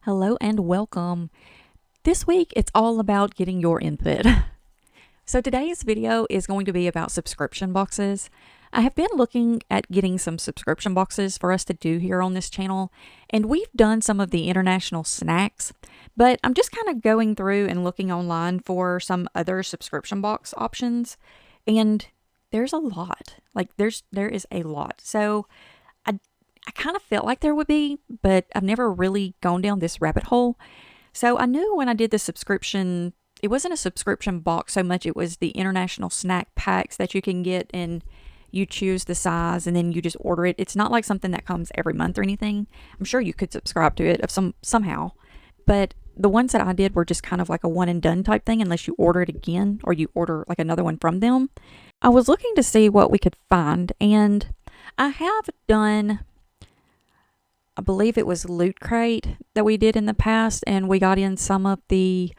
Hello and welcome. This week it's all about getting your input. So today's video is going to be about subscription boxes. I have been looking at getting some subscription boxes for us to do here on this channel, and we've done some of the international snacks, but I'm just kind of going through and looking online for some other subscription box options, and there's a lot. There is a lot. So I kind of felt like there would be, but I've never really gone down this rabbit hole. So I knew when I did the subscription, it wasn't a subscription box so much, it was the international snack packs that you can get, and you choose the size and then you just order it. It's not like something that comes every month or anything. I'm sure you could subscribe to it somehow, but the ones that I did were just kind of like a one and done type thing unless you order it again or you order like another one from them. I was looking to see what we could find, and I have done, I believe it was Loot Crate that we did in the past, and we got in some of the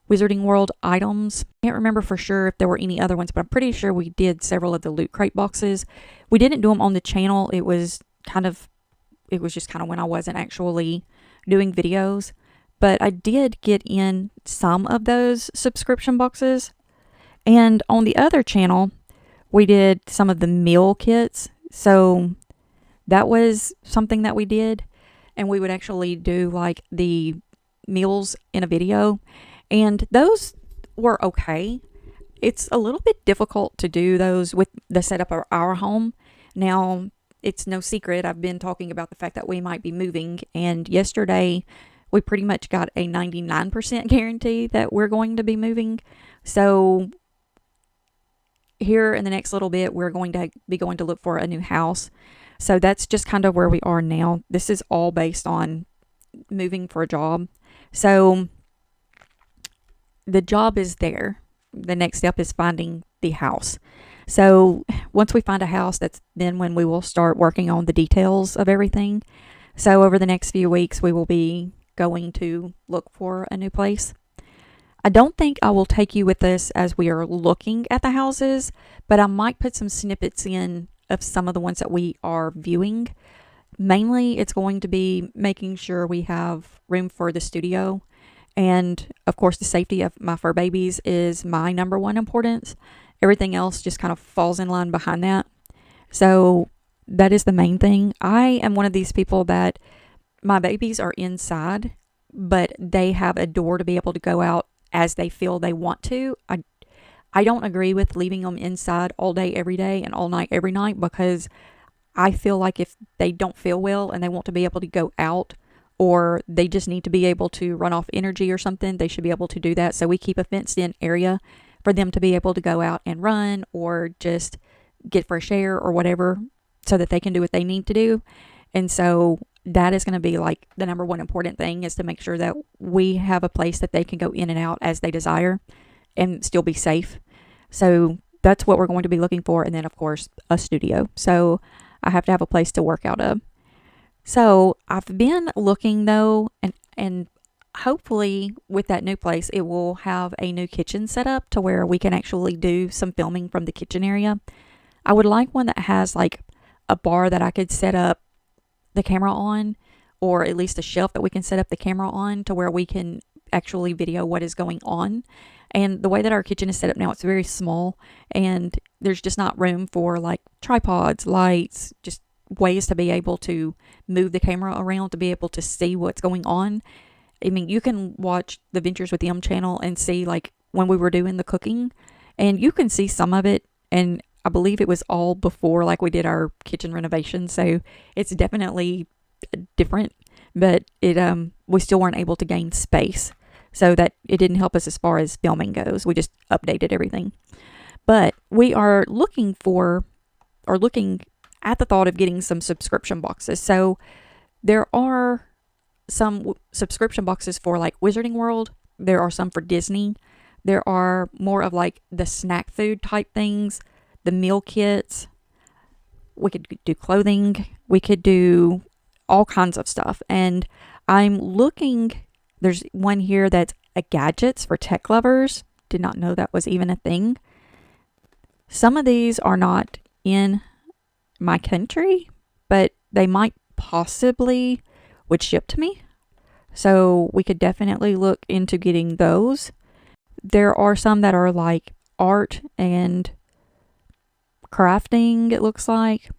Wizarding World items. Can't remember for sure if there were any other ones, but I'm pretty sure we did several of the Loot Crate boxes. We didn't do them on the channel. It was just kind of when I wasn't actually doing videos. But I did get in some of those subscription boxes. And on the other channel, we did some of the meal kits. So that was something that we did, and we would actually do like the meals in a video, and those were okay. It's a little bit difficult to do those with the setup of our home. Now, it's no secret, I've been talking about the fact that we might be moving, and yesterday we pretty much got a 99% guarantee that we're going to be moving. So here in the next little bit, we're going to be going to look for a new house. So that's just kind of where we are now. This is all based on moving for a job. So the job is there. The next step is finding the house. So once we find a house, that's then when we will start working on the details of everything. So over the next few weeks, we will be going to look for a new place. I don't think I will take you with us as we are looking at the houses, but I might put some snippets in of some of the ones that we are viewing. Mainly, it's going to be making sure we have room for the studio. And of course, the safety of my fur babies is my number one importance. Everything else just kind of falls in line behind that. So that is the main thing. I am one of these people that my babies are inside, but they have a door to be able to go out as they feel they want to. I don't agree with leaving them inside all day, every day, and all night, every night, because I feel like if they don't feel well and they want to be able to go out, or they just need to be able to run off energy or something, they should be able to do that. So we keep a fenced in area for them to be able to go out and run or just get fresh air or whatever, so that they can do what they need to do. And so that is going to be like the number one important thing, is to make sure that we have a place that they can go in and out as they desire and still be safe. So that's what we're going to be looking for. And then, of course, a studio. So I have to have a place to work out of. So I've been looking, though, and hopefully with that new place, it will have a new kitchen set up to where we can actually do some filming from the kitchen area. I would like one that has like a bar that I could set up the camera on, or at least a shelf that we can set up the camera on, to where we can actually video what is going on. And the way that our kitchen is set up now, it's very small, and there's just not room for like tripods, lights, just ways to be able to move the camera around to be able to see what's going on. I mean, you can watch the Ventures with Em channel and see like when we were doing the cooking, and you can see some of it, and I believe it was all before like we did our kitchen renovation, so it's definitely different, but we still weren't able to gain space, so that it didn't help us as far as filming goes. We just updated everything. But we are looking at the thought of getting some subscription boxes. So there are some subscription boxes for like Wizarding World. There are some for Disney. There are more of like the snack food type things, the meal kits. We could do clothing. We could do all kinds of stuff. And I'm looking, there's one here that's a gadgets for tech lovers. Did not know that was even a thing. Some of these are not in my country, but they might possibly would ship to me. So we could definitely look into getting those. There are some that are like art and crafting, it looks like.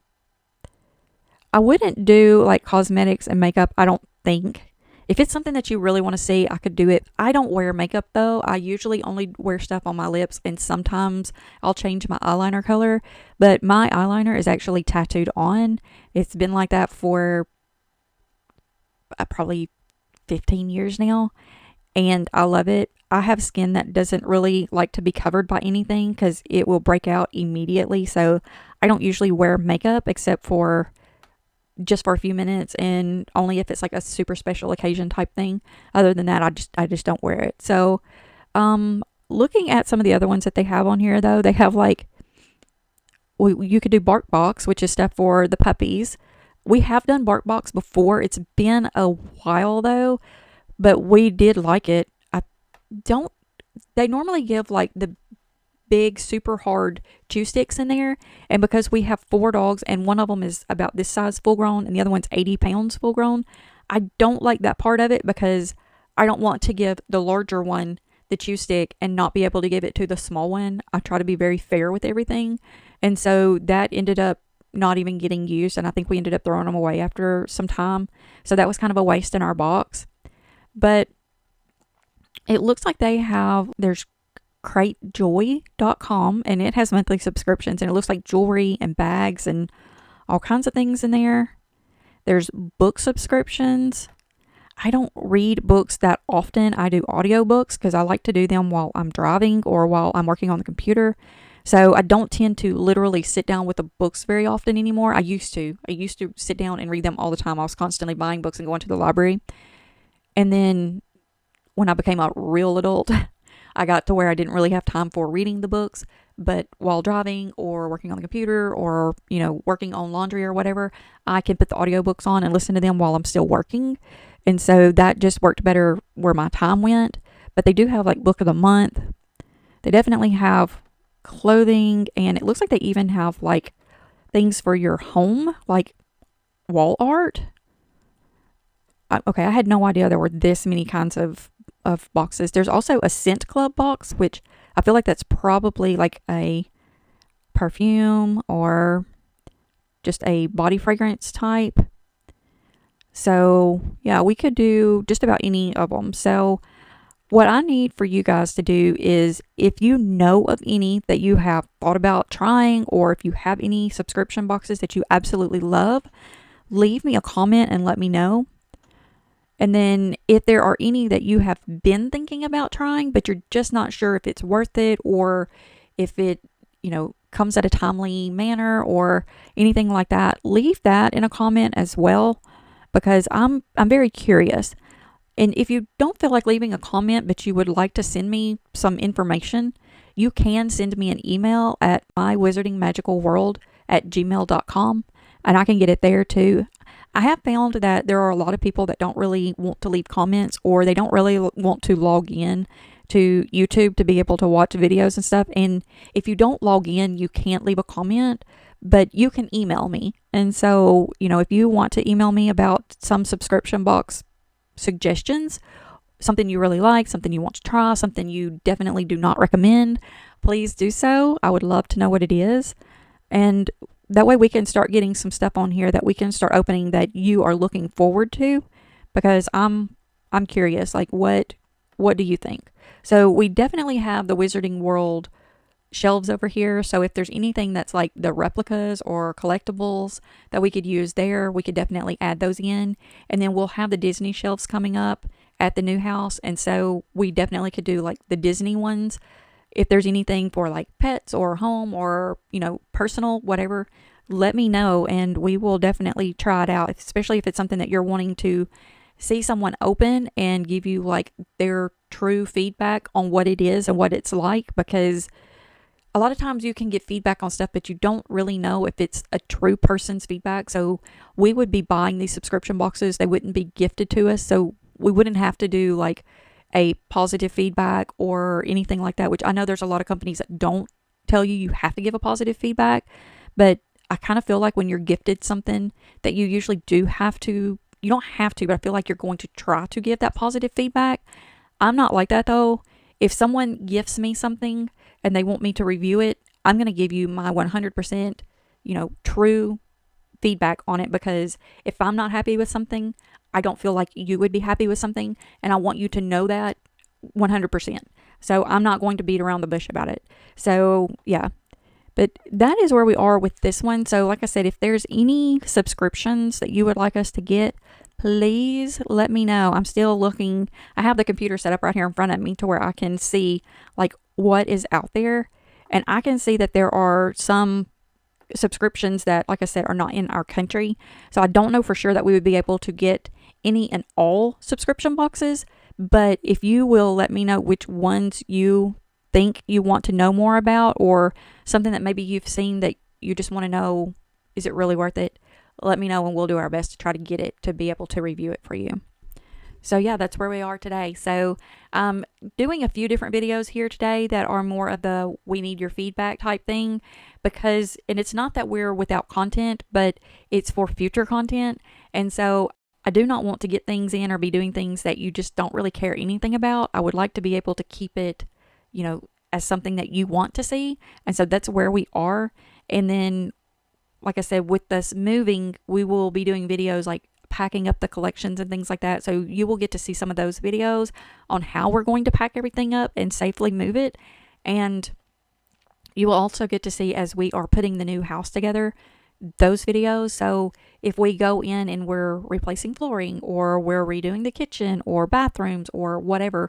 I wouldn't do like cosmetics and makeup, I don't think. If it's something that you really want to see, I could do it. I don't wear makeup though. I usually only wear stuff on my lips, and sometimes I'll change my eyeliner color. But my eyeliner is actually tattooed on. It's been like that for probably 15 years now, and I love it. I have skin that doesn't really like to be covered by anything because it will break out immediately. So I don't usually wear makeup except for just for a few minutes, and only if it's like a super special occasion type thing. Other than that, I just don't wear it. So looking at some of the other ones that they have on here though, they have like you could do BarkBox, which is stuff for the puppies. We have done BarkBox before. It's been a while though, but we did like it. I don't They normally give like the big super hard chew sticks in there, and because we have 4 dogs and one of them is about this size full grown and the other one's 80 pounds full grown, I don't like that part of it because I don't want to give the larger one the chew stick and not be able to give it to the small one. I try to be very fair with everything, and so that ended up not even getting used, and I think we ended up throwing them away after some time. So that was kind of a waste in our box. But it looks like there's cratejoy.com, and it has monthly subscriptions, and it looks like jewelry and bags and all kinds of things in there. There's book subscriptions. I don't read books that often. I do audiobooks because I like to do them while I'm driving or while I'm working on the computer. So I don't tend to literally sit down with the books very often anymore. I used to sit down and read them all the time. I was constantly buying books and going to the library. And then when I became a real adult, I got to where I didn't really have time for reading the books, but while driving or working on the computer or, working on laundry or whatever, I can put the audiobooks on and listen to them while I'm still working. And so that just worked better where my time went. But they do have like book of the month. They definitely have clothing, and it looks like they even have like things for your home, like wall art. Okay, I had no idea there were this many kinds of boxes. There's also a Scent Club box, which I feel like that's probably like a perfume or just a body fragrance type. So yeah, we could do just about any of them. So what I need for you guys to do is, if you know of any that you have thought about trying, or if you have any subscription boxes that you absolutely love, leave me a comment and let me know. And then if there are any that you have been thinking about trying, but you're just not sure if it's worth it, or if it, comes at a timely manner or anything like that, leave that in a comment as well, because I'm very curious. And if you don't feel like leaving a comment, but you would like to send me some information, you can send me an email at mywizardingmagicalworld@gmail.com, and I can get it there too. I have found that there are a lot of people that don't really want to leave comments, or they don't really want to log in to YouTube to be able to watch videos and stuff. And if you don't log in, you can't leave a comment, but you can email me. And so, if you want to email me about some subscription box suggestions, something you really like, something you want to try, something you definitely do not recommend, please do so. I would love to know what it is. And that way we can start getting some stuff on here that we can start opening that you are looking forward to, because I'm curious, like what do you think? So we definitely have the Wizarding World shelves over here. So if there's anything that's like the replicas or collectibles that we could use there, we could definitely add those in. And then we'll have the Disney shelves coming up at the new house. And so we definitely could do like the Disney ones. If there's anything for like pets or home or, personal, whatever, let me know and we will definitely try it out, especially if it's something that you're wanting to see someone open and give you like their true feedback on what it is and what it's like, because a lot of times you can get feedback on stuff, but you don't really know if it's a true person's feedback. So we would be buying these subscription boxes. They wouldn't be gifted to us. So we wouldn't have to do like a positive feedback or anything like that, which I know there's a lot of companies that don't tell you have to give a positive feedback. But I kind of feel like when you're gifted something that you usually do have to you don't have to, but I feel like you're going to try to give that positive feedback. I'm not like that though. If someone gifts me something and they want me to review it, I'm going to give you my 100%, true feedback on it, because if I'm not happy with something, I don't feel like you would be happy with something, and I want you to know that 100%. So I'm not going to beat around the bush about it. So yeah, but that is where we are with this one. So like I said, if there's any subscriptions that you would like us to get, please let me know. I'm still looking. I have the computer set up right here in front of me to where I can see like what is out there, and I can see that there are some subscriptions that, like I said, are not in our country. So I don't know for sure that we would be able to get any and all subscription boxes, but if you will let me know which ones you think you want to know more about, or something that maybe you've seen that you just want to know, is it really worth it? Let me know and we'll do our best to try to get it to be able to review it for you. So yeah, that's where we are today. So doing a few different videos here today that are more of the we need your feedback type thing, and it's not that we're without content, but it's for future content. And so I do not want to get things in or be doing things that you just don't really care anything about. I would like to be able to keep it, as something that you want to see. And so that's where we are. And then, like I said, with us moving, we will be doing videos like packing up the collections and things like that. So you will get to see some of those videos on how we're going to pack everything up and safely move it. And you will also get to see, as we are putting the new house together, those videos. So if we go in and we're replacing flooring, or we're redoing the kitchen or bathrooms or whatever,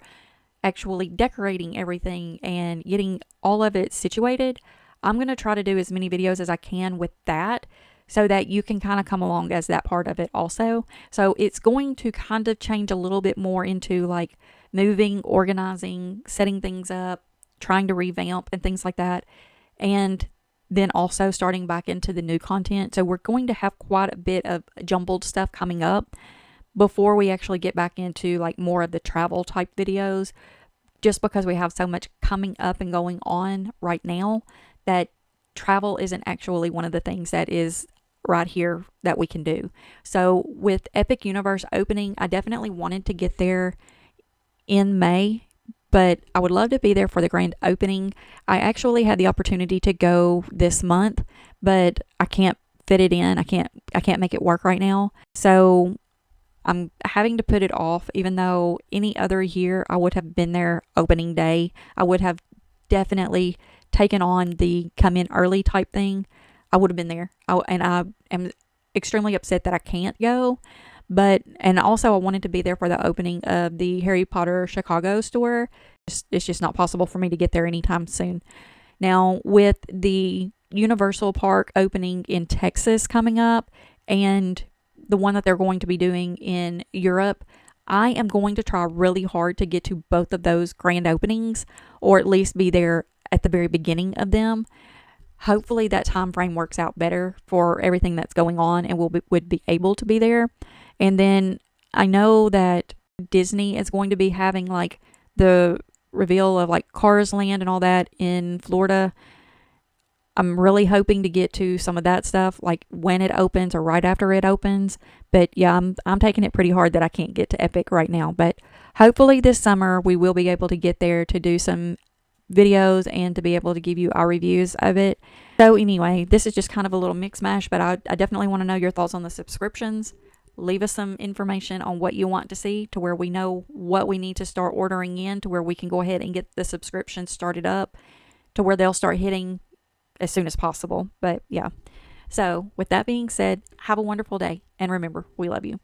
actually decorating everything and getting all of it situated, I'm going to try to do as many videos as I can with that, so that you can kind of come along as that part of it also. So it's going to kind of change a little bit more into like moving, organizing, setting things up, trying to revamp and things like that. And then also starting back into the new content. So we're going to have quite a bit of jumbled stuff coming up before we actually get back into like more of the travel type videos, just because we have so much coming up and going on right now that travel isn't actually one of the things that is right here that we can do. So with Epic Universe opening, I definitely wanted to get there in May, but I would love to be there for the grand opening. I actually had the opportunity to go this month, but I can't fit it in. I can't make it work right now. So I'm having to put it off, even though any other year I would have been there opening day. I would have definitely taken on the come in early type thing. I would have been there. And I am extremely upset that I can't go. And also I wanted to be there for the opening of the Harry Potter Chicago store. It's just not possible for me to get there anytime soon. Now, with the Universal Park opening in Texas coming up, and the one that they're going to be doing in Europe, I am going to try really hard to get to both of those grand openings, or at least be there at the very beginning of them. Hopefully that time frame works out better for everything that's going on, and would be able to be there. And then I know that Disney is going to be having like the reveal of like Cars Land and all that in Florida. I'm really hoping to get to some of that stuff like when it opens or right after it opens. But yeah, I'm taking it pretty hard that I can't get to Epic right now. But hopefully this summer we will be able to get there to do some videos and to be able to give you our reviews of it. So anyway, this is just kind of a little mix mash, but I definitely want to know your thoughts on the subscriptions. Leave us some information on what you want to see, to where we know what we need to start ordering in, to where we can go ahead and get the subscriptions started up, to where they'll start hitting as soon as possible. But yeah, so with that being said, have a wonderful day, and remember, we love you.